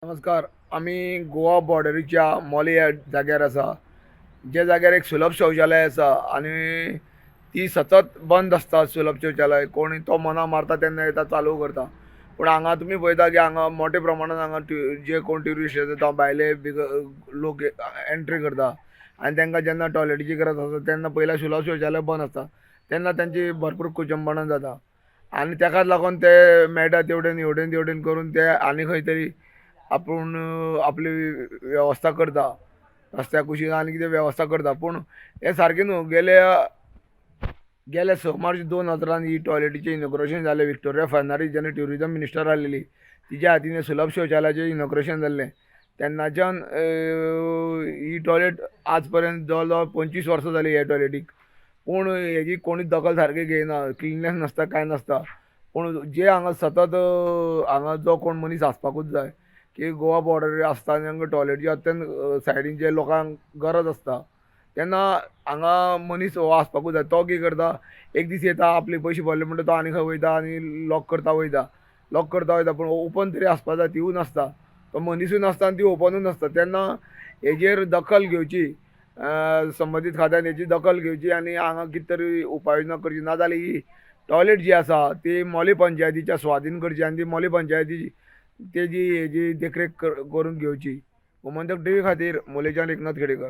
नमस्कार. आम्ही गोवा बॉर्डरीच्या मोले ह्या जाग्यार आसा. जे जाग्यार एक सुलभ शौचालय आसा आणि ती सतत बंद आसता सुलभ शौचालय. कोण तो मना मारता तेन्ना येता चालू करता. पूण हांगा तुमी पळयता की हांगा मोठ्या प्रमाणात हांगा जे कोण ट्युरिस्ट येता भायले लोक एंट्री करता आनी तांकां जेन्ना टॉयलेटीची गरज आसता तेन्ना पयल्या सुलभ शौचालय बंद आसता. तेन्ना तांची भरपूर कुचंबणा जाता आनी ताकाच लागून ते मेळटा तेवटेन हेवटेन तेवटेन करून ते आनी खंय तरी आपूण आपली वेवस्था करता. रस्त्या कुशीक आनी कितें वेवस्था करता. पूण हें सारकें न्हू. गेल्या 6 मार्च 2000 ही टॉयलेटीचें इनॉग्रेशन जालें. विक्टोरिया फर्नांडीस जेन्ना ट्युरिजम मिनिस्टर आसलेली तिच्या हातीन हें सुलभ शौचालयाचें इनॉग्रेशन जाल्लें. तेन्नाच्यान ही टॉयलेट आज पर्यंत जवळ जवळ 25 वर्सां जालीं ह्या टॉयलेटीक. पूण हेजी कोणूच दखल सारकी घेयना. क्लिननेस नासता कांय नासता. पूण जे हांगा सतत हांगा जो कोण मनीस आसपाकूच जाय की गोवा बॉर्डर आसता आनी हांगा टॉयलेटीची अत्यंत सायडीन जे लोकांक गरज आसता तेन्ना हांगा मनीस हो आसपाकूच जाय. तो कितें करता, एक दीस येता, आपले पयशे भरले म्हणटा तो आनी खंय वयता आनी लॉक करता वयता. पूण ओपन तरी आसपा जाय तिवूय नासता. तो मनीसूय नासता आनी ती ओपनूय नासता. तेन्ना हेजेर दखल घेवची. संबंदीत खात्यान हेची दखल घेवची आनी हांगा कितें तरी उपाय योजना करची. नाजाल्यार ही टॉयलेट जी आसा ती मोले पंचायतीच्या स्वाधीन करची आनी ती मोले पंचायती तेजी हेजी देखरेख करून घेवची. गोमंतक टीव्ही खातीर मोलेच्यान एकनाथ खेडेकर.